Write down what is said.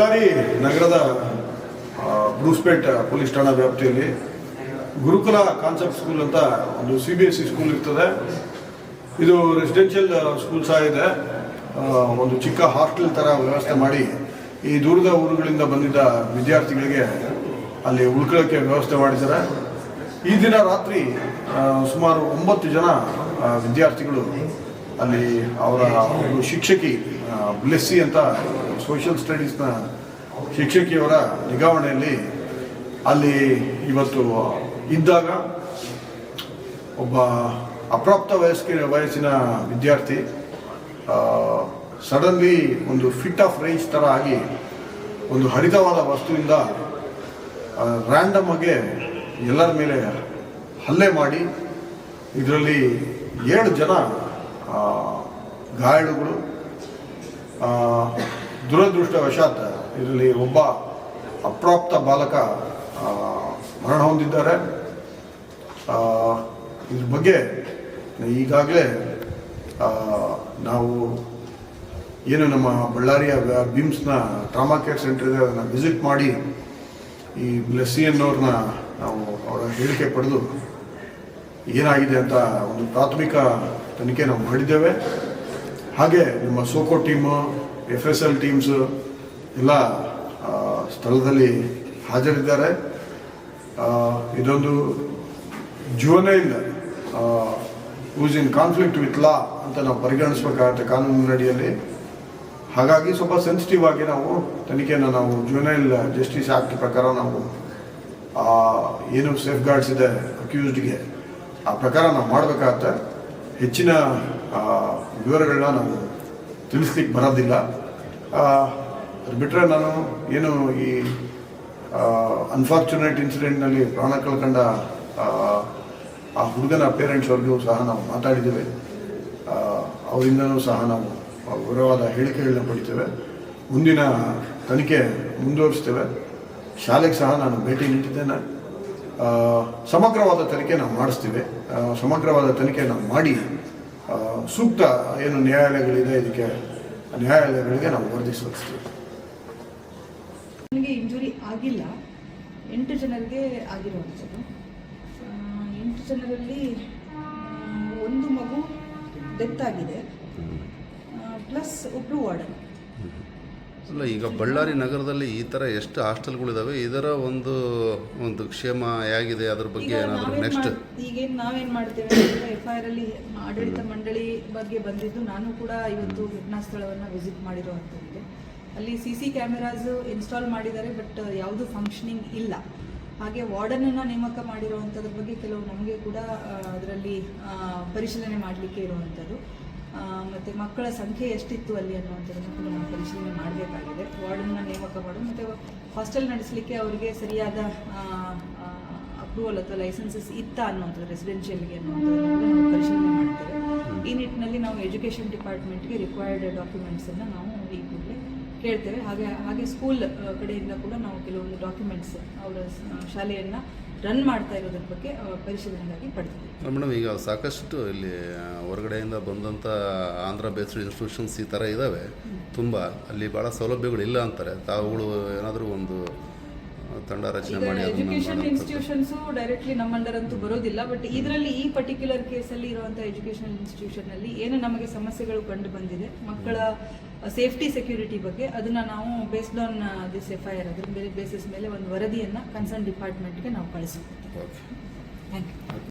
ಬಳ್ಳಾರಿ ನಗರದ ಬ್ರೂಸ್ಪೇಟ್ ಪೊಲೀಸ್ ಠಾಣಾ ವ್ಯಾಪ್ತಿಯಲ್ಲಿ ಗುರುಕುಲ ಕಾನ್ಸೆಪ್ಟ್ ಸ್ಕೂಲ್ ಅಂತ ಒಂದು CBSE ಸ್ಕೂಲ್ ಇರ್ತದೆ. ಇದು ರೆಸಿಡೆನ್ಷಿಯಲ್ ಸ್ಕೂಲ್ ಸಹ ಇದೆ. ಒಂದು ಚಿಕ್ಕ ಹಾಸ್ಟೆಲ್ ಥರ ವ್ಯವಸ್ಥೆ ಮಾಡಿ ಈ ದೂರದ ಊರುಗಳಿಂದ ಬಂದಿದ್ದ ವಿದ್ಯಾರ್ಥಿಗಳಿಗೆ ಅಲ್ಲಿ ಉಳ್ಕೊಳ್ಳೋಕ್ಕೆ ವ್ಯವಸ್ಥೆ ಮಾಡಿದ್ದಾರೆ. ಈ ದಿನ ರಾತ್ರಿ ಸುಮಾರು 9 ಜನ ವಿದ್ಯಾರ್ಥಿಗಳು ಅಲ್ಲಿ ಅವರ ಒಂದು ಶಿಕ್ಷಕಿ ಬ್ಲೆಸ್ಸಿ ಅಂತ ಸೋಷಿಯಲ್ ಸ್ಟಡೀಸ್ನ ಶಿಕ್ಷಕಿಯವರ ನಿಗಾವಣೆಯಲ್ಲಿ ಅಲ್ಲಿ ಇವತ್ತು ಇದ್ದಾಗ ಒಬ್ಬ ಅಪ್ರಾಪ್ತ ವಯಸ್ಸಿನ ವಿದ್ಯಾರ್ಥಿ ಸಡನ್ಲಿ ಒಂದು ಫಿಟ್ ಆಫ್ ರೇಂಜ್ ಥರ ಆಗಿ ಒಂದು ಹರಿತವಾದ ವಸ್ತುವಿಂದ ರ್ಯಾಂಡಮ್ ಆಗಿ ಎಲ್ಲರ ಮೇಲೆ ಹಲ್ಲೆ ಮಾಡಿ ಇದರಲ್ಲಿ 7 ಜನ ಗಾಯಾಳುಗಳು. ದುರದೃಷ್ಟವಶಾತ್ ಇದರಲ್ಲಿ ಒಬ್ಬ ಅಪ್ರಾಪ್ತ ಬಾಲಕ ಮರಣ ಹೊಂದಿದ್ದಾರೆ. ಇದ್ರ ಬಗ್ಗೆ ಈಗಾಗಲೇ ನಾವು ಏನು ನಮ್ಮ ಬಳ್ಳಾರಿಯ ಬಿಮ್ಸ್ನ ಟ್ರಾಮಾ ಕೇರ್ ಸೆಂಟರ್ ಇದೆ, ಅದನ್ನು ವಿಸಿಟ್ ಮಾಡಿ ಈ ಬ್ಲೆಸ್ಸಿ ಅನ್ನೋರನ್ನ ನಾವು ಅವರ ಹೇಳಿಕೆ ಪಡೆದು ಏನಾಗಿದೆ ಅಂತ ಒಂದು ಪ್ರಾಥಮಿಕ ತನಿಖೆ ನಾವು ಮಾಡಿದ್ದೇವೆ. ಹಾಗೆ ನಮ್ಮ ಸೋಕೋ ಟೀಮು, FSL ಟೀಮ್ಸು ಎಲ್ಲ ಸ್ಥಳದಲ್ಲಿ ಹಾಜರಿದ್ದಾರೆ. ಇದೊಂದು juvenile use in conflict with law ಅಂತ ನಾವು ಪರಿಗಣಿಸಬೇಕಾಗುತ್ತೆ ಕಾನೂನಿನಡಿಯಲ್ಲಿ. ಹಾಗಾಗಿ ಸ್ವಲ್ಪ ಸೆನ್ಸಿಟಿವ್ ಆಗಿ ನಾವು ತನಿಖೆಯನ್ನು ನಾವು ಜುವೆನೈಲ್ ಜಸ್ಟಿಸ್ ಆ್ಯಕ್ಟ್ ಪ್ರಕಾರ ನಾವು ಏನು ಸೇಫ್ ಗಾರ್ಡ್ಸ್ ಇದೆ ಅಕ್ಯೂಸ್ಡ್ಗೆ ಆ ಪ್ರಕಾರ ನಾವು ಮಾಡಬೇಕಾಗತ್ತೆ. ಹೆಚ್ಚಿನ ವಿವರಗಳನ್ನ ನಾವು ತಿಳಿಸ್ಲಿಕ್ಕೆ ಬರೋದಿಲ್ಲ. ಅದು ಬಿಟ್ಟರೆ ನಾನು ಏನು ಈ ಅನ್ಫಾರ್ಚುನೇಟ್ ಇನ್ಸಿಡೆಂಟ್ನಲ್ಲಿ ಪ್ರಾಣ ಕಳ್ಕೊಂಡ ಆ ಹುಡುಗನ ಪೇರೆಂಟ್ಸ್ವರೆಗೂ ಸಹ ನಾವು ಮಾತಾಡಿದ್ದೇವೆ. ಅವರಿಂದನೂ ಸಹ ನಾವು ವಿವರವಾದ ಹೇಳಿಕೆಗಳನ್ನ ಪಡಿತೇವೆ. ಮುಂದಿನ ತನಿಖೆ ಮುಂದುವರಿಸ್ತೇವೆ. ಶಾಲೆಗೆ ಸಹ ನಾನು ಭೇಟಿ ನೀಡಿದ್ದೇನೆ. ಸಮಗ್ರವಾದ ತನಿಖೆ ನಾವು ಮಾಡಿಸ್ತೀವಿ. ಸಮಗ್ರವಾದ ತನಿಖೆ ನಾವು ಮಾಡಿ ಸೂಕ್ತ ಏನು ನ್ಯಾಯಾಲಯಗಳಿದೆ ಇದಕ್ಕೆ ನ್ಯಾಯಾಲಯಗಳಿಗೆ ನಾವು ವರದಿ ಸಲ್ಲಿಸ್ತೀವಿ. ನನಗೆ ಇಂಜುರಿ ಆಗಿಲ್ಲ, 8 ಜನರಿಗೆ ಆಗಿರುವಂಥದ್ದು. 8 ಜನರಲ್ಲಿ ಒಂದು ಮಗು ಡೆತ್ ಆಗಿದೆ, ಪ್ಲಸ್ ಒಬ್ಬರು ವಾರ್ಡನ್. ಅಲ್ಲ, ಈಗ ಬಳ್ಳಾರಿ ನಗರದಲ್ಲಿ ಈ ಥರ ಎಷ್ಟು ಹಾಸ್ಟೆಲ್ಗಳಿದಾವೆ, ಇದರ ಒಂದು ಕ್ಷೇಮ ಹೇಗಿದೆ, ಅದ್ರ ಬಗ್ಗೆ ಏನಾದರೂ ನೆಕ್ಸ್ಟ್ ಈಗೇನು ನಾವೇನು ಮಾಡ್ತೇವೆ ಅಂದರೆ FIR ಅಲ್ಲಿ ಆಡಳಿತ ಮಂಡಳಿ ಬಗ್ಗೆ ಬಂದಿದ್ದು, ನಾನು ಕೂಡ ಇವತ್ತು ಘಟನಾ ಸ್ಥಳವನ್ನು ವಿಸಿಟ್ ಮಾಡಿರುವಂಥದ್ದು. ಅಲ್ಲಿ CC ಕ್ಯಾಮೆರಾಸ್ ಇನ್ಸ್ಟಾಲ್ ಮಾಡಿದ್ದಾರೆ, ಬಟ್ ಯಾವುದು ಫಂಕ್ಷನಿಂಗ್ ಇಲ್ಲ. ಹಾಗೆ ವಾರ್ಡನನ್ನು ನೇಮಕ ಮಾಡಿರುವಂಥದ್ರ ಬಗ್ಗೆ ಕೆಲವು ನಮಗೆ ಕೂಡ ಅದರಲ್ಲಿ ಪರಿಶೀಲನೆ ಮಾಡಲಿಕ್ಕೆ ಇರುವಂಥದ್ದು. ಮತ್ತು ಮಕ್ಕಳ ಸಂಖ್ಯೆ ಎಷ್ಟಿತ್ತು ಅಲ್ಲಿ ಅನ್ನುವಂಥದ್ದನ್ನು ಕೂಡ ನಾವು ಪರಿಶೀಲನೆ ಮಾಡಬೇಕಾಗಿದೆ. ವಾರ್ಡನ್ನ ನೇಮಕ ಮಾಡೋದು ಮತ್ತು ಹಾಸ್ಟೆಲ್ ನಡೆಸಲಿಕ್ಕೆ ಅವರಿಗೆ ಸರಿಯಾದ ಅಪ್ರೂವಲ್ ಅಥವಾ ಲೈಸೆನ್ಸಸ್ ಇತ್ತಾ ಅನ್ನುವಂಥದ್ದು ರೆಸಿಡೆನ್ಷಿಯಲ್ಗೆ ಅನ್ನುವಂಥದ್ದನ್ನು ಕೂಡ ನಾವು ಪರಿಶೀಲನೆ ಮಾಡ್ತೇವೆ. ಈ ನಿಟ್ಟಿನಲ್ಲಿ ನಾವು ಎಜುಕೇಷನ್ ಡಿಪಾರ್ಟ್ಮೆಂಟ್ಗೆ ರಿಕ್ವೈರ್ಡ್ ಡಾಕ್ಯುಮೆಂಟ್ಸನ್ನು ನಾವು ಈ ಕೂಡಲೇ ಕೇಳ್ತೇವೆ. ಹಾಗೆ ಸ್ಕೂಲ್ ಕಡೆಯಿಂದ ಕೂಡ ನಾವು ಕೆಲವೊಂದು ಡಾಕ್ಯುಮೆಂಟ್ಸ್ ಅವರ ಶಾಲೆಯನ್ನು ರನ್ ಮಾಡ್ತಾ ಇರೋದ್ರ ಬಗ್ಗೆ ಪರಿಶೀಲನೆಗಾಗಿ ಪಡ್ತೀವಿ. ಮೇಡಮ್, ಈಗ ಸಾಕಷ್ಟು ಇಲ್ಲಿ ಹೊರಗಡೆಯಿಂದ ಬಂದಂಥ ಆಂಧ್ರ ಬೇಸ್ಡ್ ಇನ್ಸ್ಟಿಟ್ಯೂಷನ್ಸ್ ಈ ಥರ ಇದ್ದಾವೆ ತುಂಬ. ಅಲ್ಲಿ ಭಾಳ ಸೌಲಭ್ಯಗಳು ಇಲ್ಲ ಅಂತಾರೆ. ತಾವುಗಳು ಏನಾದರೂ ಒಂದು ತಂಡ ರಚನೆ ಮಾಡಿ ಎಜುಕೇಷನ್ ಇನ್ಸ್ಟಿಟ್ಯೂಷನ್ಸು ಡೈರೆಕ್ಟ್ಲಿ ನಮ್ಮ ಅಂಡರ್ ಅಂತೂ ಬರೋದಿಲ್ಲ. ಬಟ್ ಇದರಲ್ಲಿ ಈ ಪರ್ಟಿಕ್ಯುಲರ್ ಕೇಸಲ್ಲಿ ಇರುವಂಥ ಎಜುಕೇಷನಲ್ ಇನ್ಸ್ಟಿಟ್ಯೂಷನ್ನಲ್ಲಿ ಏನು ನಮಗೆ ಸಮಸ್ಯೆಗಳು ಕಂಡು ಬಂದಿದೆ ಮಕ್ಕಳ ಸೇಫ್ಟಿ ಸೆಕ್ಯೂರಿಟಿ ಬಗ್ಗೆ, ಅದನ್ನು ನಾವು ಬೇಸ್ಡ್ ಆನ್ ದಿಸ್ FIR ಅದ್ರ ಬೇಸಿಸ್ ಮೇಲೆ ಒಂದು ವರದಿಯನ್ನು ಕನ್ಸರ್ನ್ ಡಿಪಾರ್ಟ್ಮೆಂಟ್ಗೆ ನಾವು ಕಳಿಸ್ತೀವಿ. Thank you.